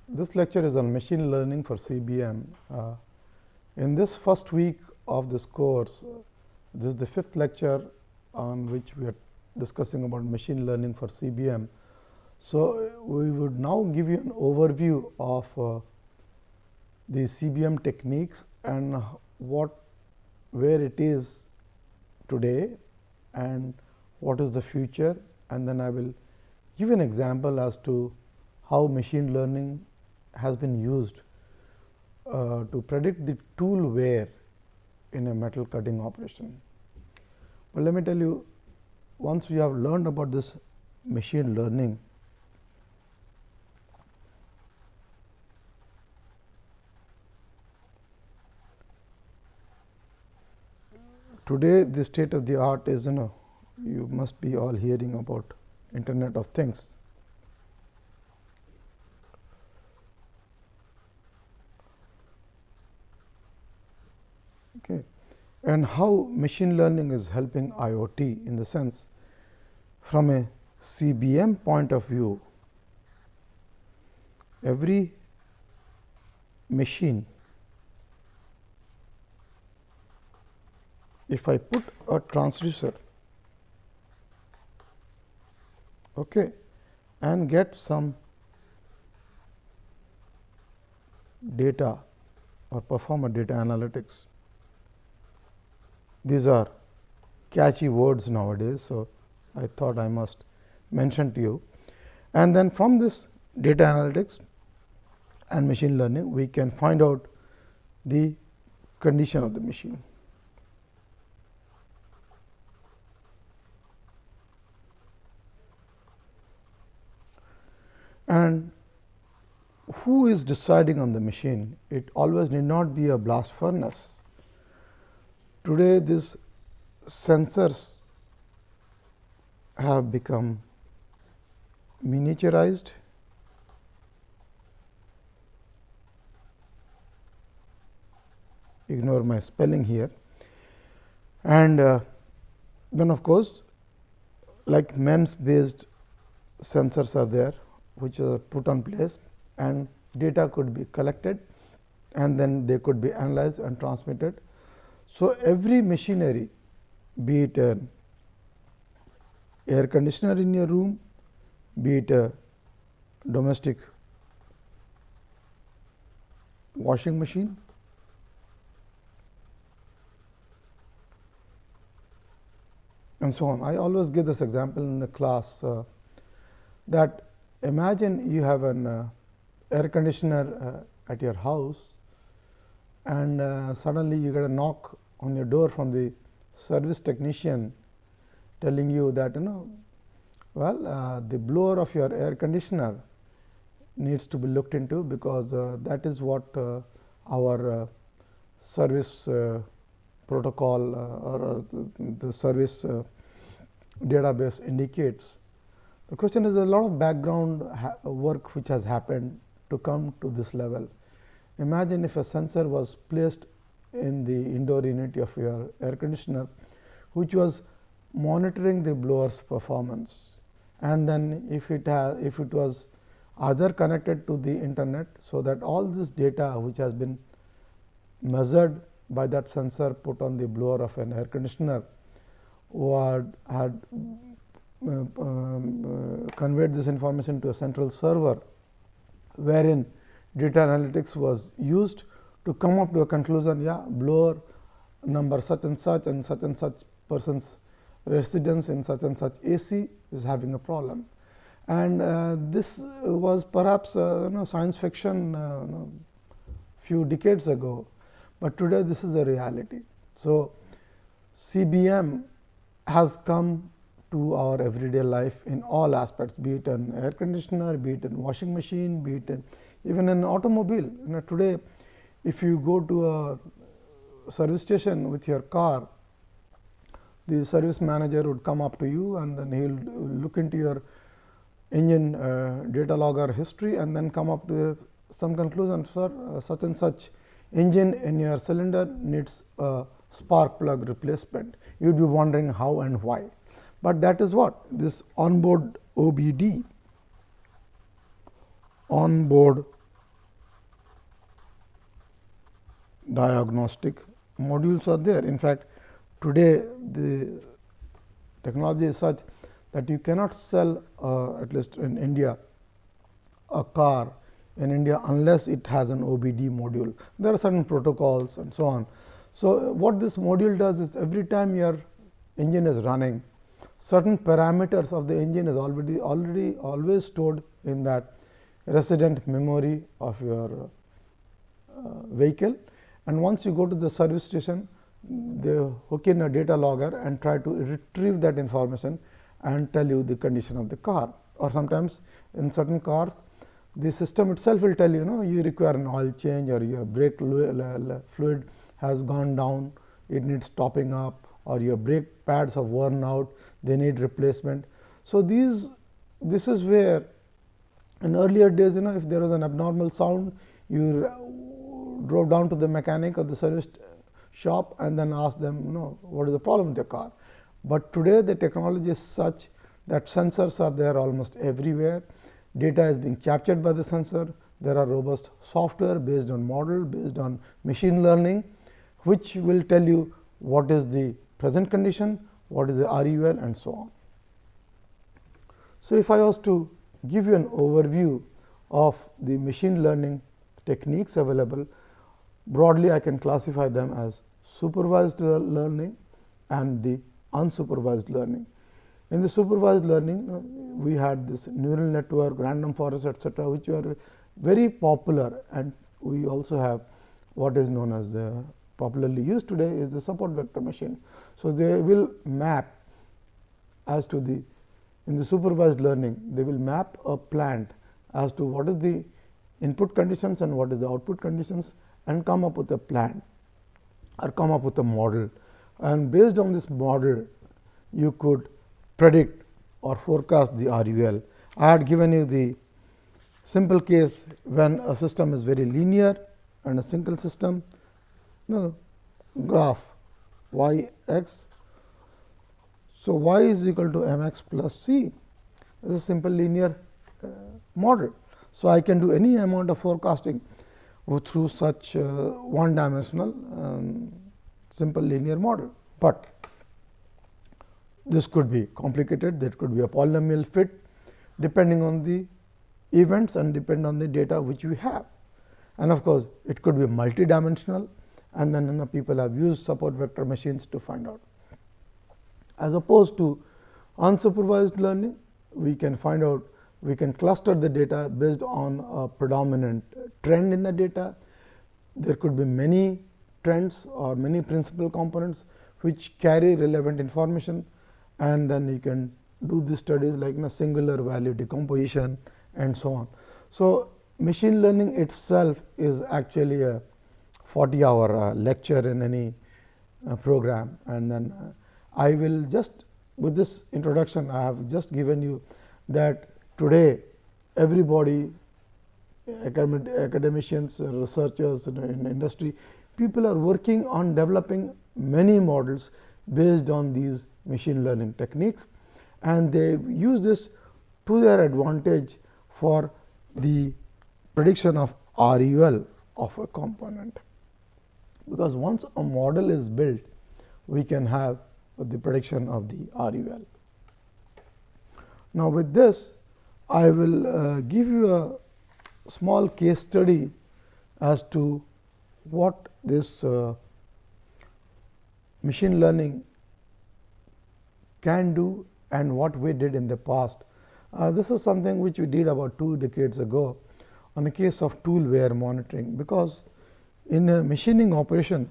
This lecture is on machine learning for CBM. In this first week of this course, this is the fifth lecture on which we are discussing about machine learning for CBM. So, we would now give you an overview of the CBM techniques and where it is today and what is the future, and then I will give an example as to how machine learning has been used to predict the tool wear in a metal cutting operation. But let me tell you, once we have learned about this machine learning, today the state of the art is, you must be all hearing about Internet of Things. Okay. And how machine learning is helping IoT in the sense, from a CBM point of view, every machine, if I put a transducer, okay, and get some data or perform a data analytics. These are catchy words nowadays, so I thought I must mention to you. And then from this data analytics and machine learning, we can find out the condition of the machine. And who is deciding on the machine? It always need not be a blast furnace. Today, these sensors have become miniaturized, ignore my spelling here, and then of course, like MEMS based sensors are there, which are put on place, and data could be collected and then they could be analyzed and transmitted. So, every machinery, be it an air conditioner in your room, be it a domestic washing machine, and so on. I always give this example in the class that imagine you have an air conditioner at your house, and suddenly you get a knock on your door from the service technician telling you that the blower of your air conditioner needs to be looked into, because that is what our service protocol or the service database indicates. The question is, a lot of background work which has happened to come to this level. Imagine if a sensor was placed in the indoor unit of your air conditioner, which was monitoring the blower's performance, and then if it was either connected to the internet, so that all this data which has been measured by that sensor put on the blower of an air conditioner had conveyed this information to a central server, wherein data analytics was used to come up to a conclusion, blower number such and such person's residence in such and such AC is having a problem. And this was perhaps science fiction few decades ago, but today this is a reality. So, CBM has come to our everyday life in all aspects, be it an air conditioner, be it a washing machine, be it even an automobile. Today, if you go to a service station with your car, the service manager would come up to you and then he will look into your engine data logger history and then come up to some conclusion, sir, such and such engine in your cylinder needs a spark plug replacement. You would be wondering how and why. But that is what this onboard OBD, onboard diagnostic modules are there. In fact, today the technology is such that you cannot sell at least in India a car in India unless it has an OBD module. There are certain protocols and so on. So, what this module does is every time your engine is running, certain parameters of the engine is already always stored in that resident memory of your vehicle, and once you go to the service station, they hook in a data logger and try to retrieve that information and tell you the condition of the car. Or sometimes in certain cars, the system itself will tell you, you require an oil change, or your brake fluid has gone down, it needs topping up, or your brake pads have worn out, they need replacement. So, this is where in earlier days, if there was an abnormal sound, you drove down to the mechanic or the service shop and then asked them, what is the problem with your car. But today the technology is such that sensors are there almost everywhere. Data is being captured by the sensor. There are robust software based on model, based on machine learning, which will tell you what is the present condition, what is the RUL, and so on. So, if I was to give you an overview of the machine learning techniques available, broadly I can classify them as supervised learning and the unsupervised learning. In the supervised learning, we had this neural network, random forest, etc., which are very popular, and we also have what is known as the popularly used today is the support vector machine. So, they will map as to the in the supervised learning, they will map a plant as to what is the input conditions and what is the output conditions, and come up with a plan or come up with a model, and based on this model you could predict or forecast the RUL. I had given you the simple case when a system is very linear and a single system, graph y x. So, y is equal to m x plus c is a simple linear model. So, I can do any amount of forecasting through such one dimensional simple linear model, but this could be complicated, that could be a polynomial fit depending on the events and depend on the data which we have. And of course, it could be multidimensional, and then people have used support vector machines to find out. As opposed to unsupervised learning, we can find out, we can cluster the data based on a predominant trend in the data. There could be many trends or many principal components which carry relevant information, and then you can do the studies like singular value decomposition and so on. So, machine learning itself is actually a 40-hour lecture in any program, and then I will just, with this introduction, I have just given you that today everybody, academicians, researchers in industry, people are working on developing many models based on these machine learning techniques, and they use this to their advantage for the prediction of RUL of a component. Because once a model is built, we can have the prediction of the RUL. Now, with this, I will give you a small case study as to what this machine learning can do and what we did in the past. This is something which we did about 2 decades ago on a case of tool wear monitoring, because in a machining operation,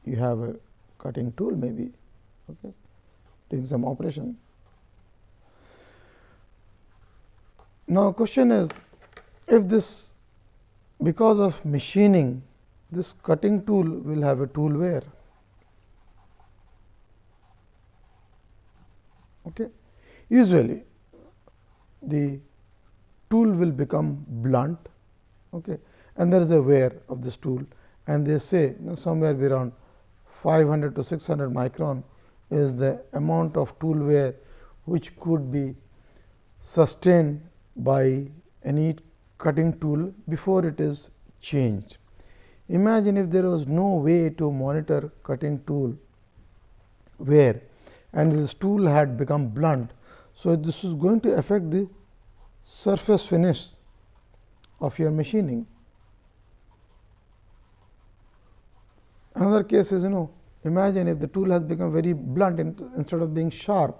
you have a cutting tool maybe, doing some operation. Now, question is, if this, because of machining, this cutting tool will have a tool wear. Usually, the tool will become blunt, and there is a wear of this tool, and they say somewhere around 500 to 600 micron is the amount of tool wear which could be sustained by any cutting tool before it is changed. Imagine if there was no way to monitor cutting tool wear and this tool had become blunt. So, this is going to affect the surface finish of your machining. Another case is, imagine if the tool has become very blunt instead of being sharp,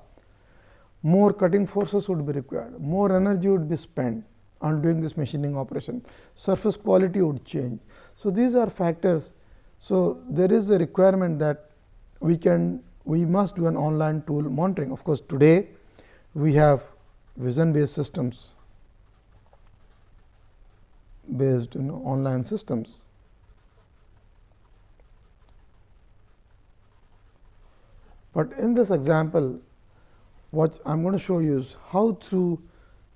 more cutting forces would be required, more energy would be spent on doing this machining operation, surface quality would change. So, these are factors. So, there is a requirement that we must do an online tool monitoring. Of course, today we have vision based systems based online systems. But in this example, what I am going to show you is how through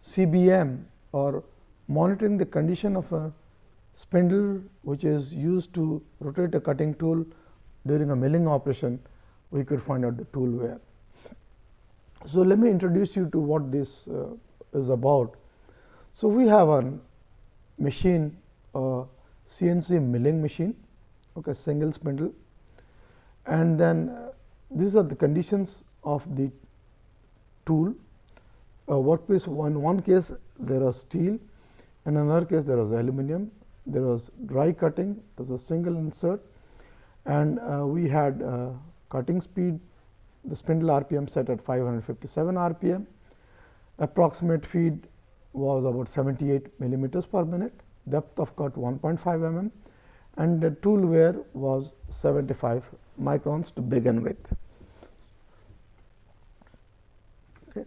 CBM or monitoring the condition of a spindle which is used to rotate a cutting tool during a milling operation, we could find out the tool wear. So, let me introduce you to what this is about. So, we have a machine, a CNC milling machine, okay, single spindle, and then these are the conditions of the tool. Workpiece, in one case there was steel, in another case there was aluminum, there was dry cutting, there was a single insert, and we had cutting speed, the spindle RPM set at 557 RPM, approximate feed was about 78 millimeters per minute, depth of cut 1.5 mm, and the tool wear was 75 microns to begin with. Okay.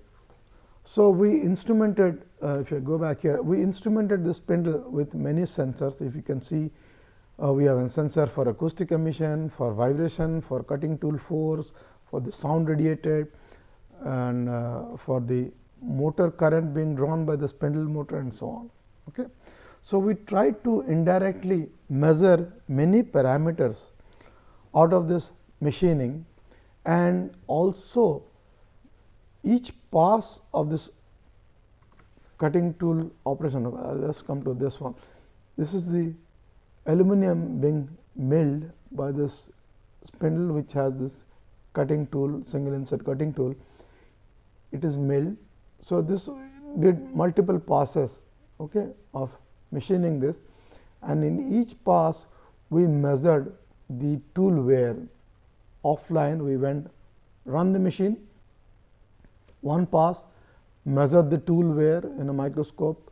So, we instrumented, if you go back here, we instrumented the spindle with many sensors. If you can see, we have a sensor for acoustic emission, for vibration, for cutting tool force, for the sound radiated, and for the motor current being drawn by the spindle motor and so on. Okay. So, we tried to indirectly measure many parameters out of this machining, and also each pass of this cutting tool operation. Let us come to this one. This is the aluminum being milled by this spindle which has this cutting tool, single insert cutting tool. It is milled. So, this did multiple passes, okay, of machining this, and in each pass we measured the tool wear. Offline we went run the machine, one pass, measured the tool wear in a microscope,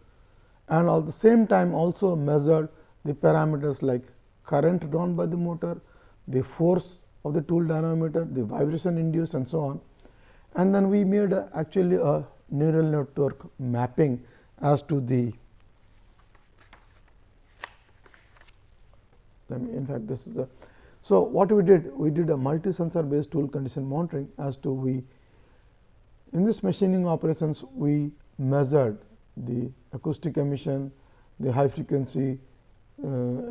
and at the same time also measured the parameters like current drawn by the motor, the force of the tool dynamometer, the vibration induced, and so on. And then we made actually a neural network mapping as to the, in fact, this is a. So, what we did a multi sensor based tool condition monitoring as to in this machining operations we measured the acoustic emission, the high frequency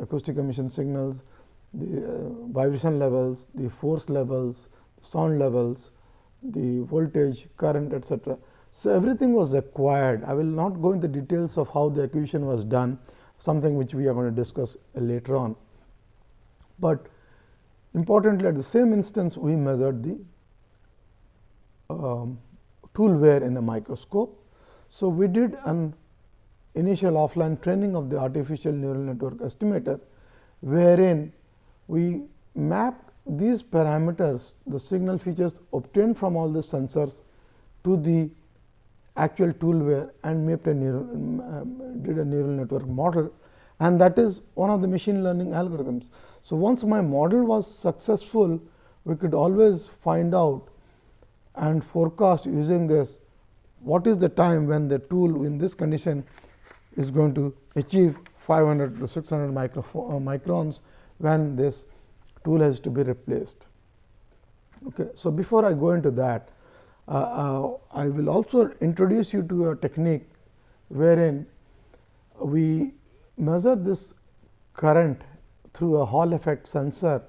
acoustic emission signals, the vibration levels, the force levels, sound levels, the voltage, current, etc. So, everything was acquired. I will not go into details of how the acquisition was done, something which we are going to discuss later on. But importantly, at the same instance we measured the tool wear in a microscope. So, we did an initial offline training of the artificial neural network estimator, wherein we mapped these parameters, the signal features obtained from all the sensors, to the actual tool wear, and mapped did a neural network model, and that is one of the machine learning algorithms. So, once my model was successful, we could always find out and forecast using this what is the time when the tool in this condition is going to achieve 500 to 600 microns when this tool has to be replaced. Okay. So, before I go into that, I will also introduce you to a technique wherein we measure this current through a Hall effect sensor.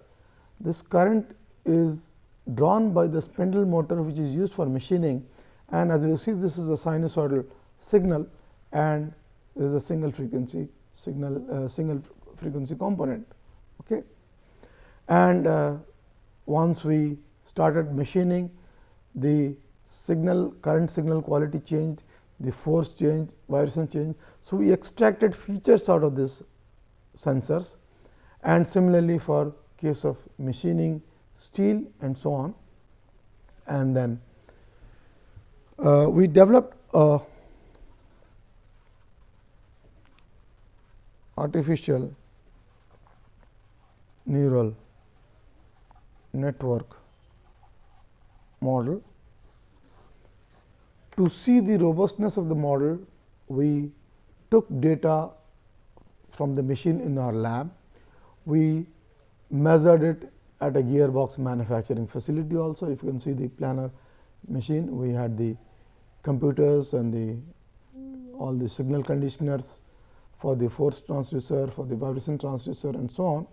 This current is drawn by the spindle motor which is used for machining, and as you see, this is a sinusoidal signal and there is a single frequency signal, single frequency component. Okay. And once we started machining, the current signal quality changed, the force changed, vibration changed. So, we extracted features out of these sensors, and similarly for case of machining steel and so on. And then we developed a artificial neural network model. To see the robustness of the model, we took data from the machine in our lab. We measured it at a gearbox manufacturing facility also. If you can see the planar machine, we had the computers and all the signal conditioners for the force transducer, for the vibration transducer and so on.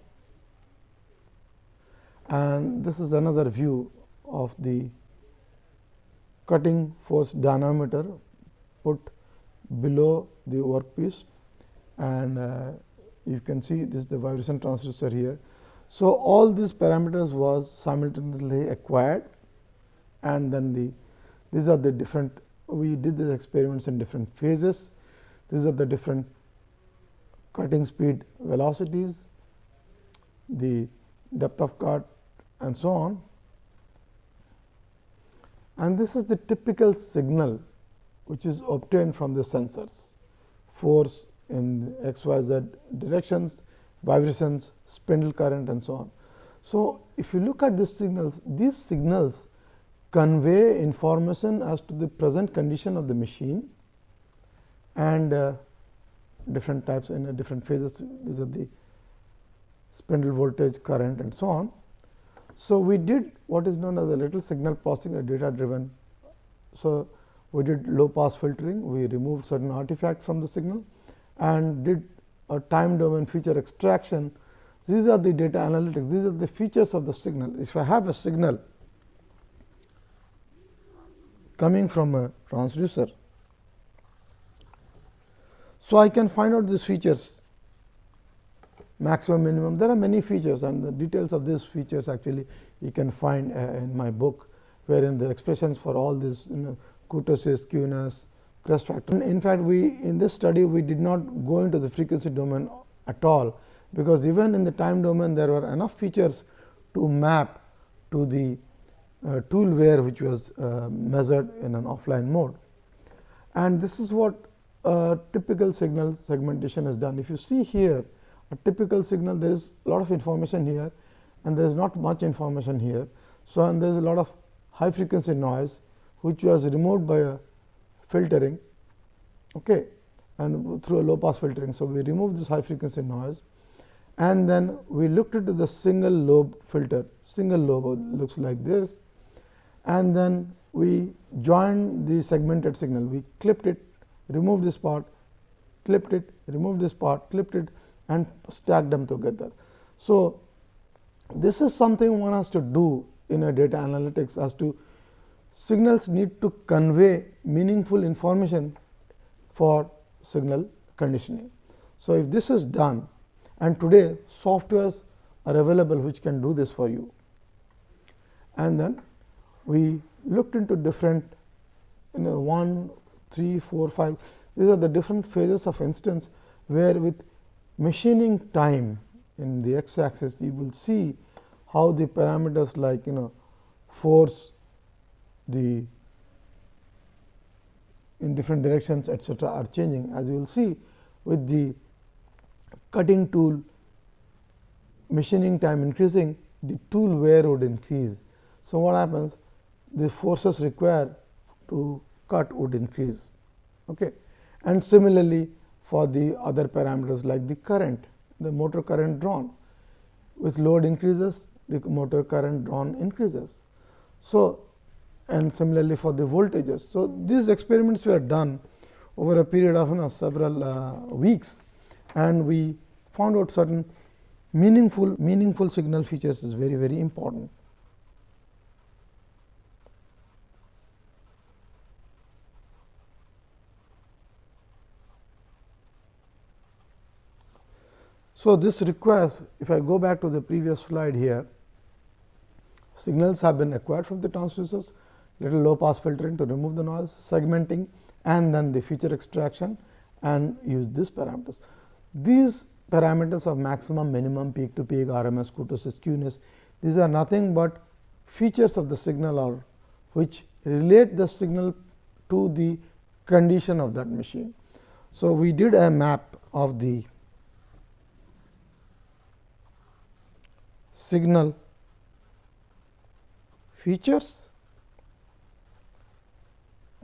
And this is another view of the cutting force dynamometer put below the workpiece, and you can see this is the vibration transducer here. So, all these parameters was simultaneously acquired, and then these are the different, we did these experiments in different phases. These are the different cutting speed velocities, the depth of cut and so on. And this is the typical signal which is obtained from the sensors: force in XYZ directions, vibrations, spindle current and so on. So, if you look at these signals convey information as to the present condition of the machine, and different types in different phases. These are the spindle voltage, current and so on. So, we did what is known as a little signal processing or data driven. So, we did low pass filtering, we removed certain artifacts from the signal and did a time domain feature extraction. These are the data analytics, these are the features of the signal. If I have a signal coming from a transducer, so I can find out these features, maximum, minimum. There are many features, and the details of these features actually you can find in my book, wherein the expressions for all these, kurtosis, skewness, crest factor. And in fact, in this study we did not go into the frequency domain at all, because even in the time domain there were enough features to map to the tool wear which was measured in an offline mode. And this is what typical signal segmentation is done. If you see here a typical signal, there is a lot of information here and there is not much information here. So, and there is a lot of high frequency noise which was removed by a filtering, okay, and through a low pass filtering. So, we removed this high frequency noise, and then we looked into the single lobe filter. Single lobe looks like this, and then we joined the segmented signal. We clipped it, removed this part, clipped it, removed this part, clipped it, and stacked them together. So, this is something one has to do in a data analytics, as to signals need to convey meaningful information for signal conditioning. So, if this is done, and today softwares are available which can do this for you, and then we looked into different 1, 3, 4, 5, these are the different phases of instance, where with machining time in the x axis you will see how the parameters like force, the in different directions etc., are changing. As you will see with the cutting tool machining time increasing, the tool wear would increase. So, what happens? The forces required to cut would increase. Okay. And similarly for the other parameters like the current, the motor current drawn, with load increases, the motor current drawn increases. So, and similarly for the voltages. So, these experiments were done over a period of several weeks, and we found out certain meaningful signal features is very, very important. So, this requires, if I go back to the previous slide here, signals have been acquired from the transducers, little low pass filtering to remove the noise, segmenting, and then the feature extraction, and use these parameters. These parameters of maximum, minimum, peak to peak, RMS, kurtosis, skewness, these are nothing but features of the signal, or which relate the signal to the condition of that machine. So, we did a map of the signal features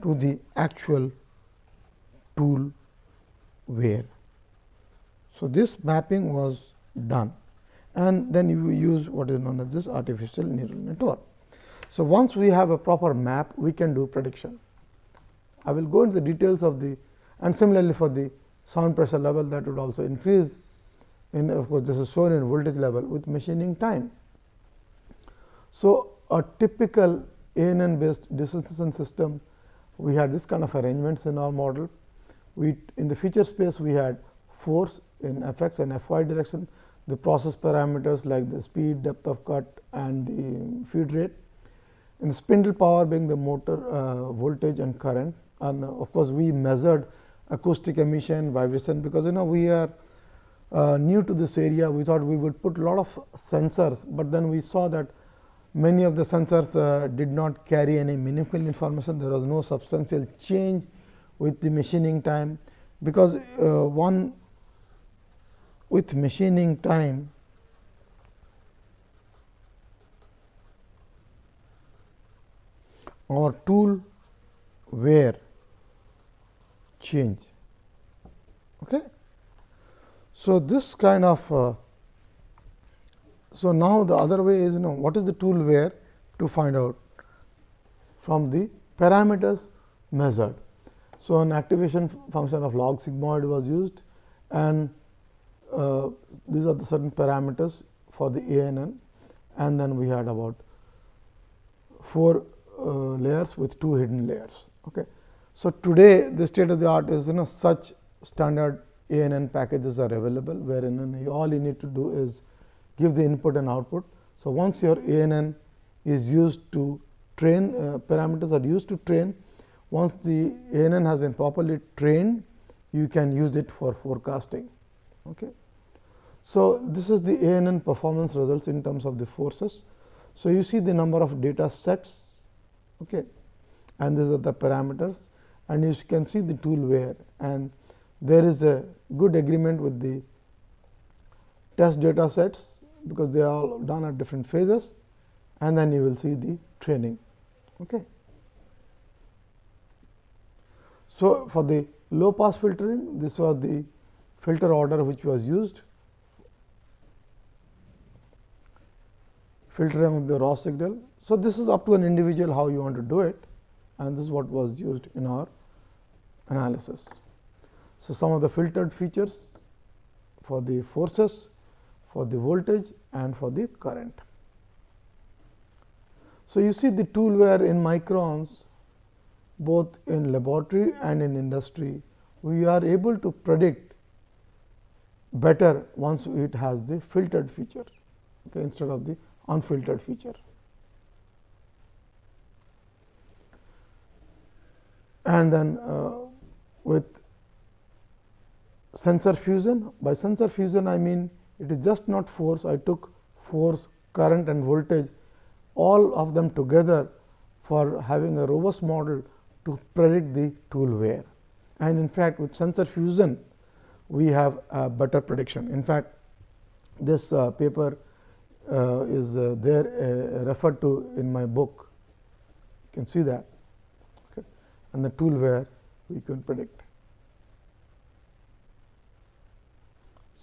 to the actual tool wear. So, this mapping was done, and then you use what is known as this artificial neural network. So, once we have a proper map, we can do prediction. I will go into the details of the, and similarly for the sound pressure level, that would also increase in, of course, this is shown in voltage level with machining time. So, a typical ANN based decision system, we had this kind of arrangements in our model. We, in the feature space, we had force in fx and fy direction, the process parameters like the speed, depth of cut, and the feed rate. In the spindle power being the motor voltage and current, and of course, we measured acoustic emission, vibration, because we are new to this area. We thought we would put a lot of sensors, but then we saw that many of the sensors did not carry any meaningful information. There was no substantial change with the machining time, because with machining time, our tool wear change. Okay. So, this kind of so now the other way is, what is the tool wear, to find out from the parameters measured. So, an activation function of log sigmoid was used, and these are the certain parameters for the ANN, and then we had about 4 layers with 2 hidden layers. Okay. So, today the state of the art is, such standard ANN packages are available, wherein all you need to do is give the input and output. So, once your ANN is used to train, parameters are used to train, once the ANN has been properly trained, you can use it for forecasting. Okay. So, this is the ANN performance results in terms of the forces. So, you see the number of data sets, okay, and these are the parameters, and you can see the tool wear, and there is a good agreement with the test data sets, because they are all done at different phases, and then you will see the training. Okay. So, for the low pass filtering, this was the filter order which was used, filtering of the raw signal. So, this is up to an individual how you want to do it, and this is what was used in our analysis. So, some of the filtered features for the forces, for the voltage, and for the current. So, you see the tool wear in microns, both in laboratory and in industry, we are able to predict better once it has the filtered feature, okay, instead of the unfiltered feature. And then with sensor fusion, by sensor fusion I mean it is just not force, I took force, current, and voltage, all of them together for having a robust model to predict the tool wear. And in fact, with sensor fusion we have a better prediction. In fact, this paper is there referred to in my book, you can see that, okay, and the tool wear we can predict.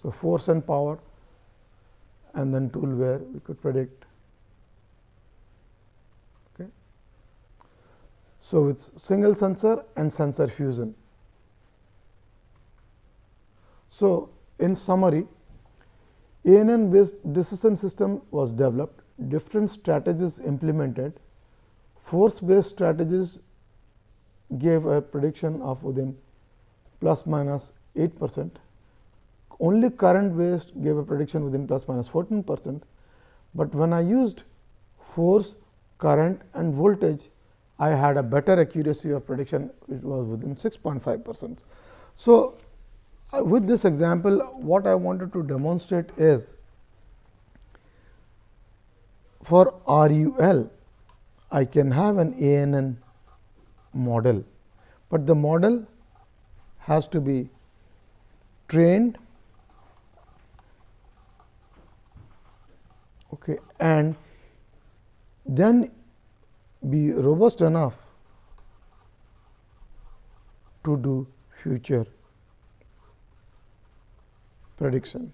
So, force and power, and then tool wear we could predict. Okay. So, with single sensor and sensor fusion. So, in summary, ANN based decision system was developed, different strategies implemented, force based strategies gave a prediction of within plus minus 8%, only current based gave a prediction within plus minus 14%, but when I used force, current and voltage, I had a better accuracy of prediction, it was within 6.5%. So, with this example, what I wanted to demonstrate is for RUL, I can have an ANN model, but the model has to be trained, okay, and then be robust enough to do future prediction.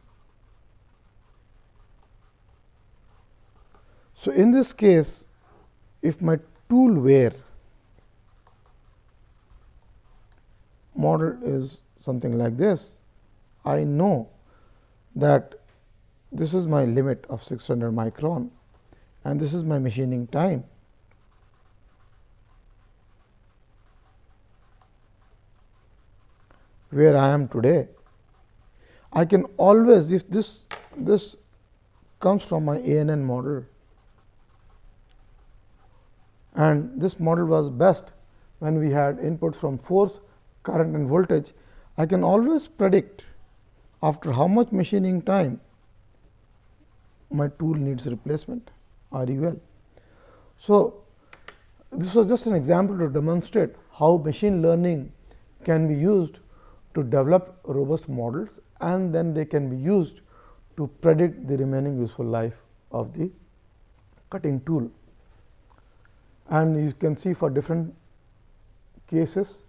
So, in this case, if my tool wear model is something like this, I know that this is my limit of 600 micron and this is my machining time. Where I am today, I can always, if this comes from my ANN model, and this model was best when we had inputs from force, current and voltage, I can always predict after how much machining time my tool needs replacement, RUL. So, this was just an example to demonstrate how machine learning can be used to develop robust models, and then they can be used to predict the remaining useful life of the cutting tool. And you can see for different cases,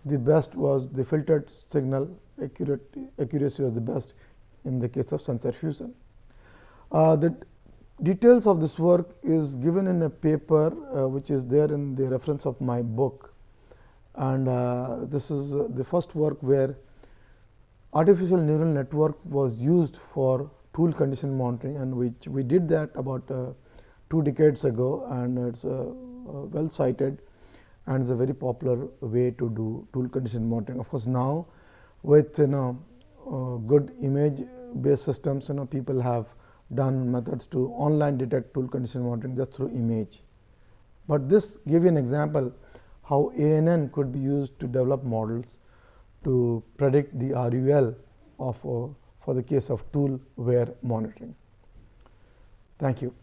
the best was the filtered signal accuracy was the best in the case of sensor fusion. The details of this work is given in a paper which is there in the reference of my book, and this is the first work where artificial neural network was used for tool condition monitoring, and which we did that about 2 decades ago, and it's well cited and is a very popular way to do tool condition monitoring. Of course, now with good image based systems, people have done methods to online detect tool condition monitoring just through image. But this give you an example how ANN could be used to develop models to predict the RUL of for the case of tool wear monitoring. Thank you.